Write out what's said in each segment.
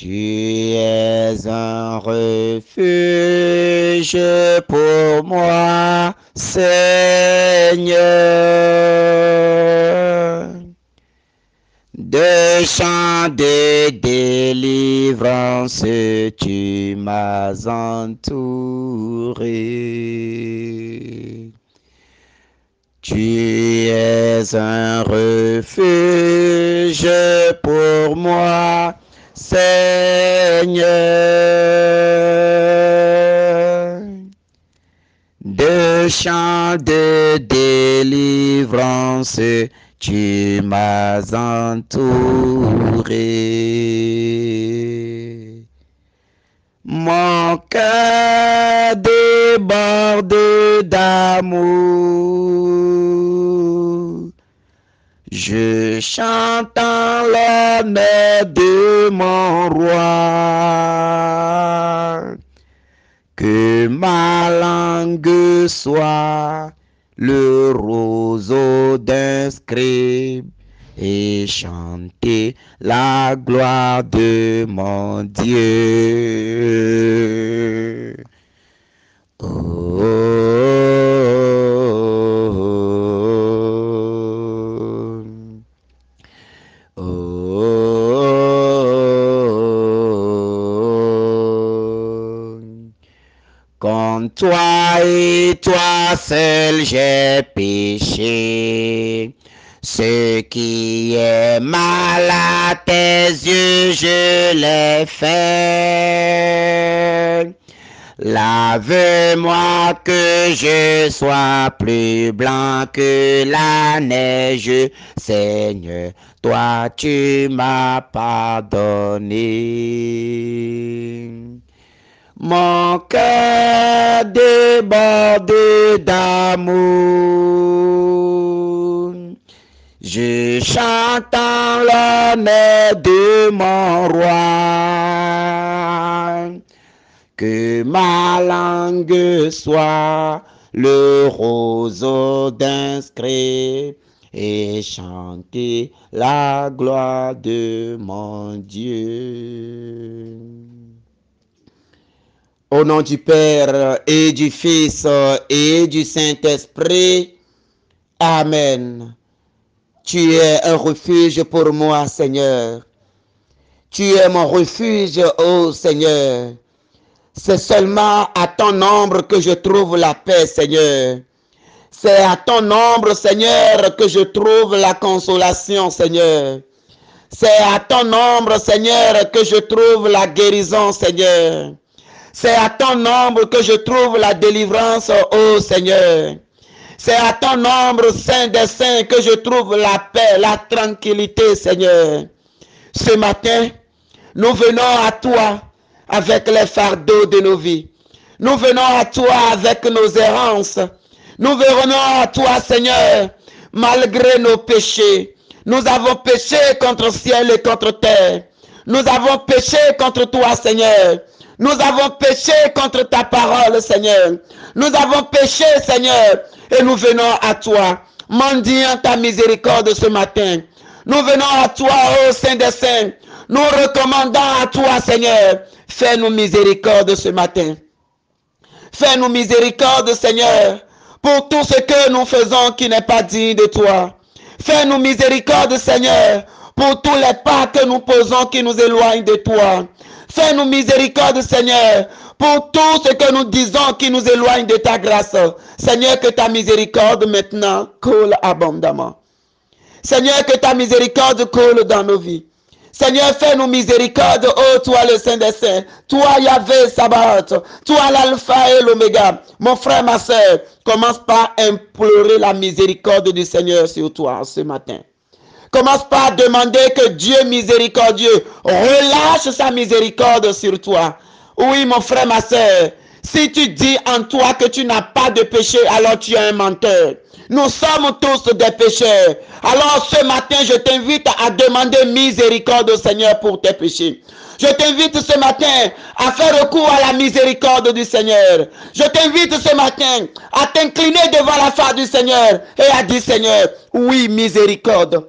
Tu es un refuge pour moi, Seigneur. De chants de délivrance, tu m'as entouré. Tu es un refuge pour moi, Seigneur. De chants de délivrance, tu m'as entouré. Mon cœur déborde d'amour. Je chante en l'honneur de mon roi. Que ma langue soit le roseau d'un scribe et chanter la gloire de mon Dieu. Oh, oh, oh, oh. Comme toi et toi seul j'ai péché. Ce qui est mal à tes yeux, je l'ai fait. Lave-moi que je sois plus blanc que la neige, Seigneur, toi tu m'as pardonné. Mon cœur déborde d'amour. Je chante en l'honneur de mon roi. Que ma langue soit le roseau d'un scribe et chanter la gloire de mon Dieu. Au nom du Père et du Fils et du Saint-Esprit, Amen. Tu es un refuge pour moi, Seigneur. Tu es mon refuge, ô Seigneur. C'est seulement à ton ombre que je trouve la paix, Seigneur. C'est à ton ombre, Seigneur, que je trouve la consolation, Seigneur. C'est à ton ombre, Seigneur, que je trouve la guérison, Seigneur. C'est à ton ombre que je trouve la délivrance, ô Seigneur. C'est à ton ombre, Saint des Saints, que je trouve la paix, la tranquillité, Seigneur. Ce matin, nous venons à toi avec les fardeaux de nos vies. Nous venons à toi avec nos errances. Nous venons à toi, Seigneur, malgré nos péchés. Nous avons péché contre le ciel et contre terre. Nous avons péché contre toi, Seigneur. Nous avons péché contre ta parole, Seigneur. Nous avons péché, Seigneur, et nous venons à toi, mendiant ta miséricorde ce matin. Nous venons à toi, ô Saint des Saints, nous recommandons à toi, Seigneur, fais-nous miséricorde ce matin. Fais-nous miséricorde, Seigneur, pour tout ce que nous faisons qui n'est pas digne de toi. Fais-nous miséricorde, Seigneur, pour tous les pas que nous posons qui nous éloignent de toi. Fais-nous miséricorde, Seigneur, pour tout ce que nous disons qui nous éloigne de ta grâce. Seigneur, que ta miséricorde maintenant coule abondamment. Seigneur, que ta miséricorde coule dans nos vies. Seigneur, fais-nous miséricorde, ô toi le Saint des Saints, toi Yahvé Sabaoth, toi l'alpha et l'oméga. Mon frère, ma soeur, commence par implorer la miséricorde du Seigneur sur toi ce matin. Commence par demander que Dieu miséricordieux relâche sa miséricorde sur toi. Oui, mon frère, ma soeur, si tu dis en toi que tu n'as pas de péché, alors tu es un menteur. Nous sommes tous des pécheurs. Alors ce matin, je t'invite à demander miséricorde au Seigneur pour tes péchés. Je t'invite ce matin à faire recours à la miséricorde du Seigneur. Je t'invite ce matin à t'incliner devant la face du Seigneur et à dire, Seigneur, oui, miséricorde.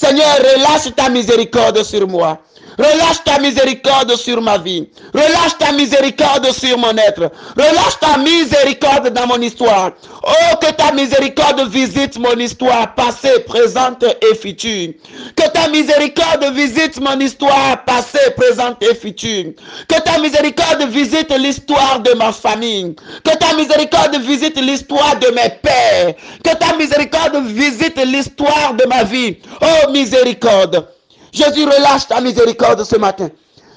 Seigneur, relâche ta miséricorde sur moi. Relâche ta miséricorde sur ma vie. Relâche ta miséricorde sur mon être. Relâche ta miséricorde dans mon histoire. Oh, que ta miséricorde visite mon histoire passée, présente et future. Que ta miséricorde visite mon histoire passée, présente et future. Que ta miséricorde visite l'histoire de ma famille. Que ta miséricorde visite l'histoire de mes pères. Que ta miséricorde visite l'histoire de ma vie. Oh, miséricorde. Jésus, relâche ta miséricorde ce matin.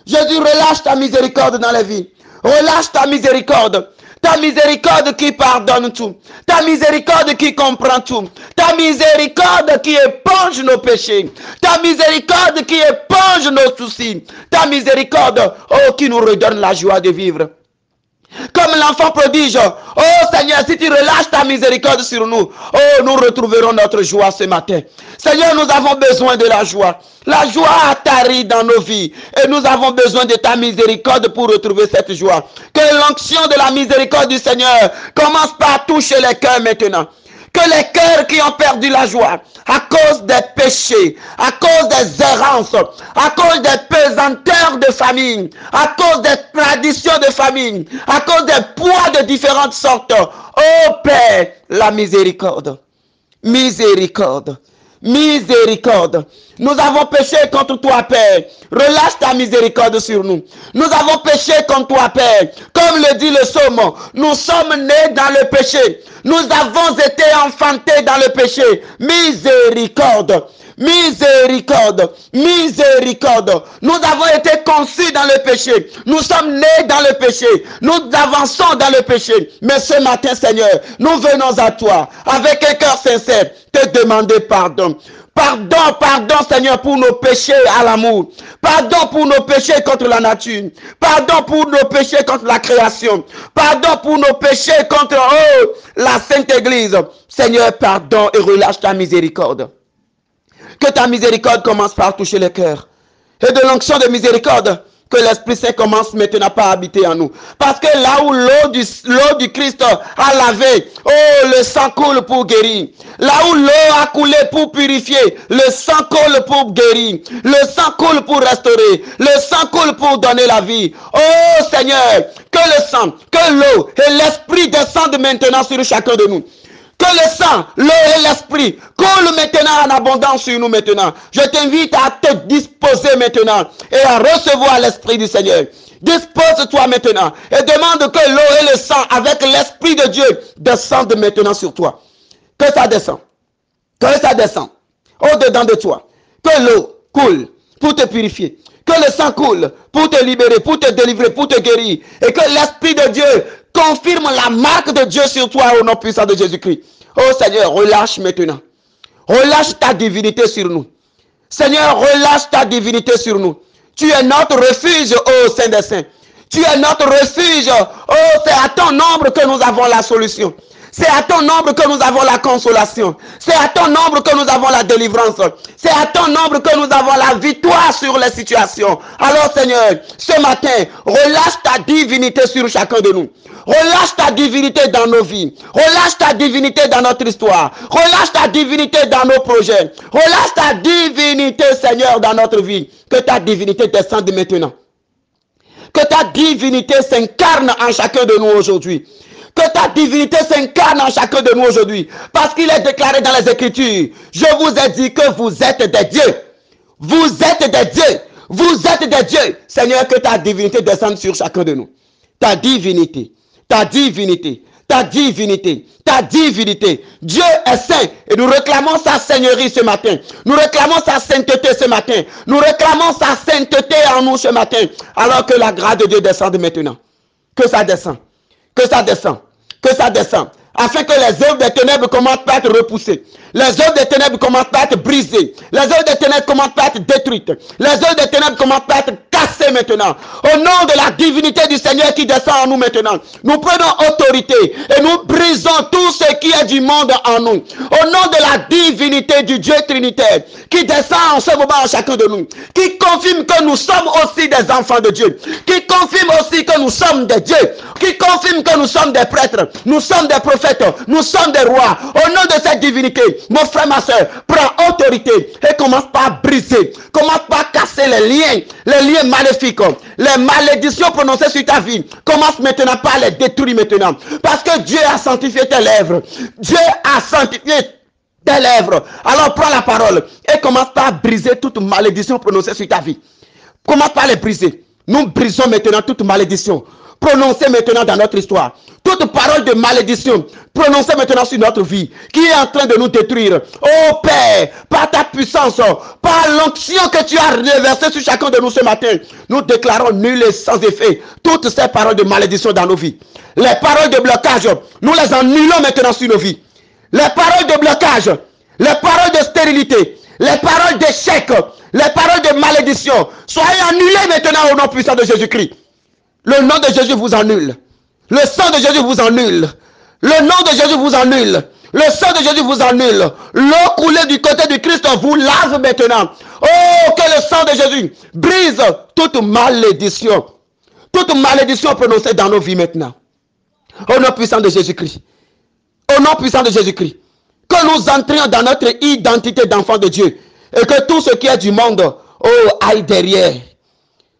Jésus, relâche ta miséricorde dans la vie. Relâche ta miséricorde. Ta miséricorde qui pardonne tout. Ta miséricorde qui comprend tout. Ta miséricorde qui éponge nos péchés. Ta miséricorde qui éponge nos soucis. Ta miséricorde, oh, qui nous redonne la joie de vivre. Comme l'enfant prodige, oh Seigneur, si tu relâches ta miséricorde sur nous, oh, nous retrouverons notre joie ce matin. Seigneur, nous avons besoin de la joie. La joie a tari dans nos vies et nous avons besoin de ta miséricorde pour retrouver cette joie. Que l'onction de la miséricorde du Seigneur commence par toucher les cœurs maintenant. Que les cœurs qui ont perdu la joie à cause des péchés, à cause des errances, à cause des pesanteurs de famille, à cause des traditions de famille, à cause des poids de différentes sortes. Oh Père, la miséricorde, miséricorde, miséricorde. Nous avons péché contre toi, Père. Relâche ta miséricorde sur nous. Nous avons péché contre toi, Père. Comme le dit le psaume, nous sommes nés dans le péché. Nous avons été enfantés dans le péché. Miséricorde. Miséricorde, miséricorde. Nous avons été conçus dans le péché. Nous sommes nés dans le péché. Nous avançons dans le péché. Mais ce matin, Seigneur, nous venons à toi avec un cœur sincère te demander pardon. Pardon, pardon, Seigneur, pour nos péchés à l'amour. Pardon pour nos péchés contre la nature. Pardon pour nos péchés contre la création. Pardon pour nos péchés contre la Sainte Église. Seigneur, pardon et relâche ta miséricorde. Que ta miséricorde commence par toucher le cœur. Et de l'onction de miséricorde, que l'Esprit Saint commence maintenant par habiter en nous. Parce que là où l'eau du Christ a lavé, oh, le sang coule pour guérir. Là où l'eau a coulé pour purifier, le sang coule pour guérir. Le sang coule pour restaurer. Le sang coule pour donner la vie. Oh Seigneur, que le sang, que l'eau et l'Esprit descendent maintenant sur chacun de nous. Que le sang, l'eau et l'esprit coulent maintenant en abondance sur nous maintenant. Je t'invite à te disposer maintenant et à recevoir l'esprit du Seigneur. Dispose-toi maintenant et demande que l'eau et le sang avec l'esprit de Dieu descendent maintenant sur toi. Que ça descend. Que ça descend au-dedans de toi. Que l'eau coule pour te purifier. Que le sang coule pour te libérer, pour te délivrer, pour te guérir. Et que l'esprit de Dieu confirme la marque de Dieu sur toi au nom puissant de Jésus-Christ. Oh Seigneur, relâche maintenant. Relâche ta divinité sur nous. Seigneur, relâche ta divinité sur nous. Tu es notre refuge, ô Saint des Saints. Tu es notre refuge. Oh, c'est à ton nombre que nous avons la solution. C'est à ton nombre que nous avons la consolation. C'est à ton nombre que nous avons la délivrance. C'est à ton nombre que nous avons la victoire sur les situations. Alors Seigneur, ce matin, relâche ta divinité sur chacun de nous. Relâche ta divinité dans nos vies. Relâche ta divinité dans notre histoire. Relâche ta divinité dans nos projets. Relâche ta divinité, Seigneur, dans notre vie. Que ta divinité descende maintenant. Que ta divinité s'incarne en chacun de nous aujourd'hui. Que ta divinité s'incarne en chacun de nous aujourd'hui. Parce qu'il est déclaré dans les Écritures. Je vous ai dit que vous êtes des dieux. Vous êtes des dieux. Vous êtes des dieux. Seigneur, que ta divinité descende sur chacun de nous. Ta divinité. Ta divinité. Ta divinité. Ta divinité. Dieu est saint. Et nous réclamons sa seigneurie ce matin. Nous réclamons sa sainteté ce matin. Nous réclamons sa sainteté en nous ce matin. Alors que la grâce de Dieu descende maintenant. Que ça descend. Que ça descend, que ça descend, afin que les œuvres des ténèbres commencent par être repoussées. Les œuvres des ténèbres commencent par être brisées. Les œuvres des ténèbres commencent par être détruites. Les œuvres des ténèbres commencent par être cassées cassé maintenant. Au nom de la divinité du Seigneur qui descend en nous maintenant, nous prenons autorité et nous brisons tout ce qui est du monde en nous. Au nom de la divinité du Dieu Trinitaire qui descend en ce moment en chacun de nous, qui confirme que nous sommes aussi des enfants de Dieu, qui confirme aussi que nous sommes des dieux, qui confirme que nous sommes des prêtres, nous sommes des prophètes, nous sommes des rois. Au nom de cette divinité, mon frère, ma soeur, prends autorité et commence par briser, commence par casser les liens maléfiques, les malédictions prononcées sur ta vie. Commence maintenant par les détruire maintenant. Parce que Dieu a sanctifié tes lèvres. Dieu a sanctifié tes lèvres. Alors prends la parole et commence par briser toute malédiction prononcée sur ta vie. Commence par les briser. Nous brisons maintenant toute malédiction prononcée maintenant dans notre histoire. Toute parole de malédiction prononcée maintenant sur notre vie, qui est en train de nous détruire. Oh Père, par ta puissance, par l'onction que tu as reversée sur chacun de nous ce matin, nous déclarons nul et sans effet toutes ces paroles de malédiction dans nos vies. Les paroles de blocage, nous les annulons maintenant sur nos vies. Les paroles de blocage, les paroles de stérilité, les paroles d'échec, les paroles de malédiction, soyez annulées maintenant au nom puissant de Jésus-Christ. Le nom de Jésus vous annule. Le sang de Jésus vous annule. Le nom de Jésus vous annule. Le sang de Jésus vous annule. L'eau coulée du côté du Christ vous lave maintenant. Oh, que le sang de Jésus brise toute malédiction. Toute malédiction prononcée dans nos vies maintenant. Au nom puissant de Jésus-Christ. Au nom puissant de Jésus-Christ. Que nous entrions dans notre identité d'enfant de Dieu. Et que tout ce qui est du monde, oh, aille derrière.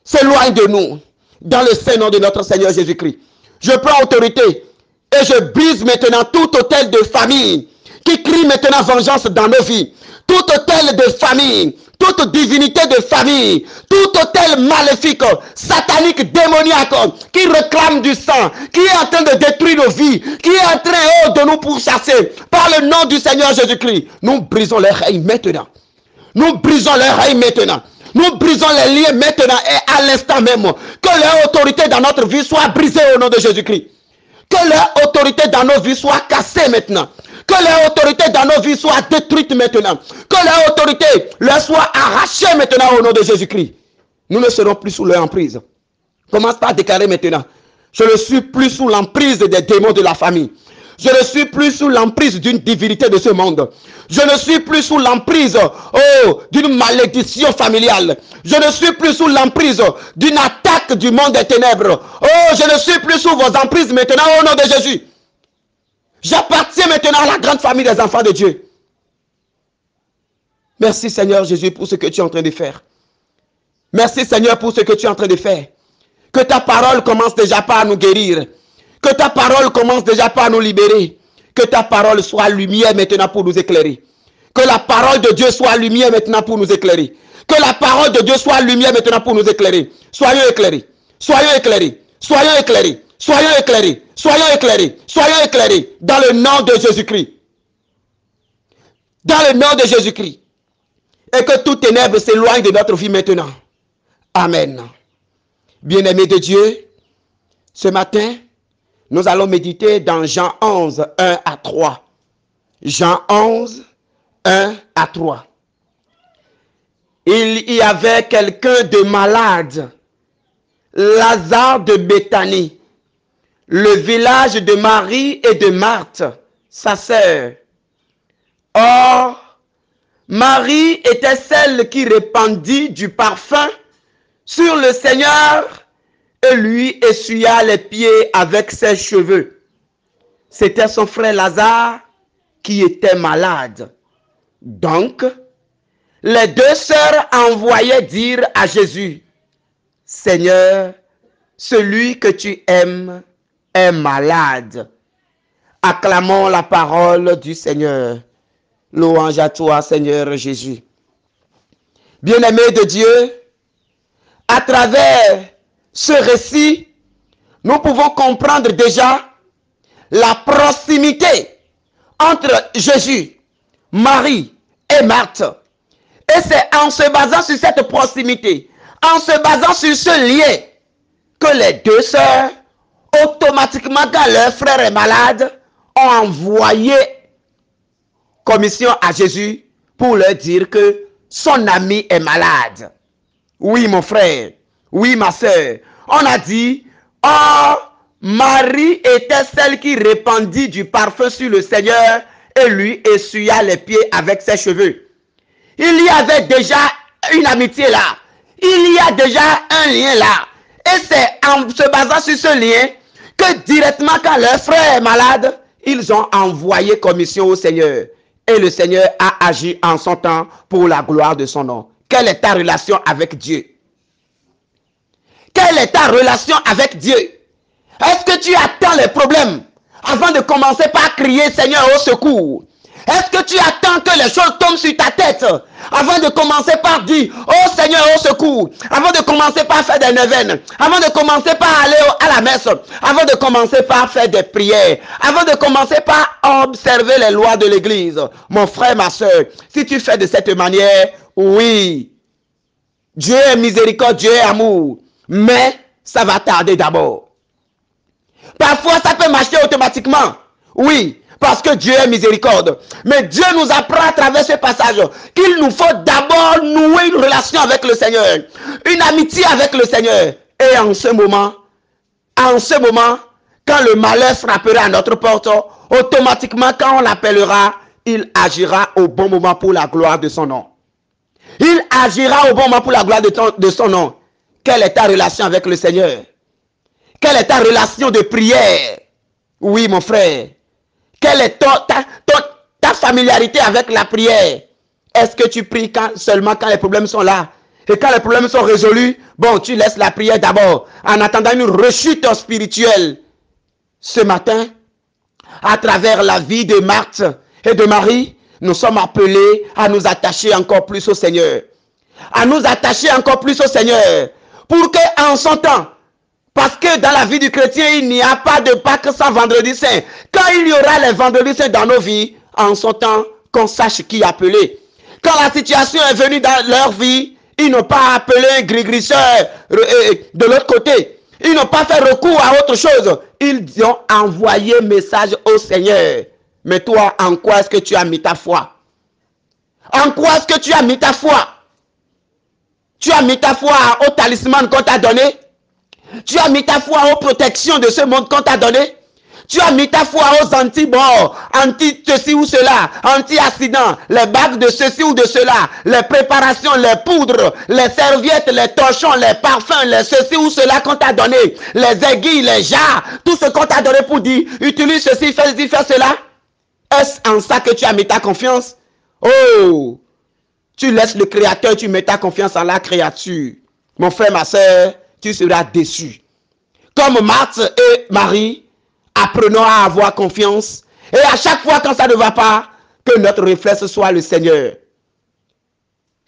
S'éloigne de nous. Dans le Saint-Nom de notre Seigneur Jésus-Christ. Je prends autorité et je brise maintenant tout hôtel de famille qui crie maintenant vengeance dans nos vies. Tout hôtel de famille, toute divinité de famille, tout hôtel maléfique, satanique, démoniaque, qui réclame du sang, qui est en train de détruire nos vies, qui est en train de nous pourchasser par le nom du Seigneur Jésus-Christ. Nous brisons les règnes maintenant. Nous brisons les règnes maintenant. Nous brisons les liens maintenant et à l'instant même. Que leur autorité dans notre vie soit brisée au nom de Jésus-Christ. Que leur autorité dans nos vies soit cassée maintenant. Que leur autorité dans nos vies soit détruite maintenant. Que leur autorité leur soit arrachée maintenant au nom de Jésus-Christ. Nous ne serons plus sous leur emprise. Commence par déclarer maintenant. Je ne suis plus sous l'emprise des démons de la famille. Je ne suis plus sous l'emprise d'une divinité de ce monde. Je ne suis plus sous l'emprise d'une malédiction familiale. Je ne suis plus sous l'emprise d'une attaque du monde des ténèbres. Oh, je ne suis plus sous vos emprises maintenant au nom de Jésus. J'appartiens maintenant à la grande famille des enfants de Dieu. Merci Seigneur Jésus pour ce que tu es en train de faire. Merci Seigneur pour ce que tu es en train de faire. Que ta parole commence déjà par nous guérir. Que ta parole commence déjà par nous libérer. Que ta parole soit lumière maintenant pour nous éclairer. Que la parole de Dieu soit lumière maintenant pour nous éclairer. Que la parole de Dieu soit lumière maintenant pour nous éclairer. Soyons éclairés. Soyons éclairés. Soyons éclairés. Soyons éclairés. Soyons éclairés. Soyons éclairés. Dans le nom de Jésus-Christ. Dans le nom de Jésus-Christ. Et que toute ténèbre s'éloigne de notre vie maintenant. Amen. Bien-aimés de Dieu, ce matin, nous allons méditer dans Jean 11, 1 à 3. Jean 11, 1 à 3. Il y avait quelqu'un de malade, Lazare de Béthanie, le village de Marie et de Marthe, sa sœur. Or, Marie était celle qui répandit du parfum sur le Seigneur et lui essuya les pieds avec ses cheveux. C'était son frère Lazare qui était malade. Donc, les deux sœurs envoyaient dire à Jésus, « Seigneur, celui que tu aimes est malade. » Acclamons la parole du Seigneur. Louange à toi, Seigneur Jésus. Bien-aimés de Dieu, à travers ce récit, nous pouvons comprendre déjà la proximité entre Jésus, Marie et Marthe. Et c'est en se basant sur cette proximité, en se basant sur ce lien, que les deux sœurs, automatiquement, quand leur frère est malade, ont envoyé commission à Jésus pour leur dire que son ami est malade. Oui, mon frère. Oui, ma sœur. On a dit, oh, Marie était celle qui répandit du parfum sur le Seigneur et lui essuya les pieds avec ses cheveux. Il y avait déjà une amitié là. Il y a déjà un lien là. Et c'est en se basant sur ce lien que directement quand leur frère est malade, ils ont envoyé commission au Seigneur. Et le Seigneur a agi en son temps pour la gloire de son nom. Quelle est ta relation avec Dieu? Quelle est ta relation avec Dieu? Est-ce que tu attends les problèmes avant de commencer par crier Seigneur au secours? Est-ce que tu attends que les choses tombent sur ta tête avant de commencer par dire oh Seigneur au secours? Avant de commencer par faire des neuvaines, avant de commencer par aller à la messe, avant de commencer par faire des prières, avant de commencer par observer les lois de l'église. Mon frère, ma soeur, si tu fais de cette manière, oui, Dieu est miséricorde, Dieu est amour, mais ça va tarder d'abord. Parfois, ça peut marcher automatiquement. Oui, parce que Dieu est miséricorde. Mais Dieu nous apprend à travers ce passage qu'il nous faut d'abord nouer une relation avec le Seigneur. Une amitié avec le Seigneur. Et en ce moment, quand le malheur frappera à notre porte, automatiquement, quand on l'appellera, il agira au bon moment pour la gloire de son nom. Il agira au bon moment pour la gloire de son nom. Quelle est ta relation avec le Seigneur? Quelle est ta relation de prière? Oui, mon frère. Quelle est ta familiarité avec la prière? Est-ce que tu pries seulement quand les problèmes sont là? Et quand les problèmes sont résolus, bon, tu laisses la prière d'abord, en attendant une rechute spirituelle. Ce matin, à travers la vie de Marthe et de Marie, nous sommes appelés à nous attacher encore plus au Seigneur. À nous attacher encore plus au Seigneur. Pour qu'en son temps, parce que dans la vie du chrétien, il n'y a pas de Pâques sans vendredi saint. Quand il y aura les vendredis saints dans nos vies, en son temps, qu'on sache qui appeler. Quand la situation est venue dans leur vie, ils n'ont pas appelé un grégrisseur de l'autre côté. Ils n'ont pas fait recours à autre chose. Ils ont envoyé message au Seigneur. Mais toi, en quoi est-ce que tu as mis ta foi? En quoi est-ce que tu as mis ta foi? Tu as mis ta foi au talisman qu'on t'a donné? Tu as mis ta foi aux protections de ce monde qu'on t'a donné? Tu as mis ta foi aux anti-morts, anti-ceci ou cela, anti-accident, les bagues de ceci ou de cela, les préparations, les poudres, les serviettes, les torchons, les parfums, les ceci ou cela qu'on t'a donné, les aiguilles, les jarres, tout ce qu'on t'a donné pour dire, utilise ceci, fais cela. Est-ce en ça que tu as mis ta confiance? Oh, tu laisses le Créateur, tu mets ta confiance en la créature. Mon frère, ma soeur, tu seras déçu. Comme Marthe et Marie, apprenons à avoir confiance. Et à chaque fois quand ça ne va pas, que notre réflexe soit le Seigneur.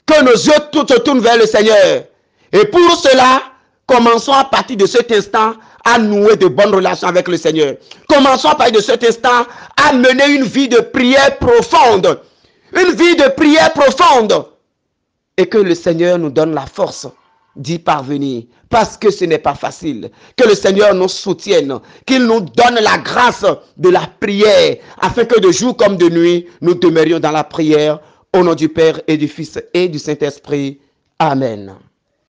Que nos yeux se tournent vers le Seigneur. Et pour cela, commençons à partir de cet instant à nouer de bonnes relations avec le Seigneur. Commençons à partir de cet instant à mener une vie de prière profonde. Une vie de prière profonde. Et que le Seigneur nous donne la force d'y parvenir, parce que ce n'est pas facile. Que le Seigneur nous soutienne, qu'il nous donne la grâce de la prière, afin que de jour comme de nuit, nous demeurions dans la prière, au nom du Père et du Fils et du Saint-Esprit. Amen.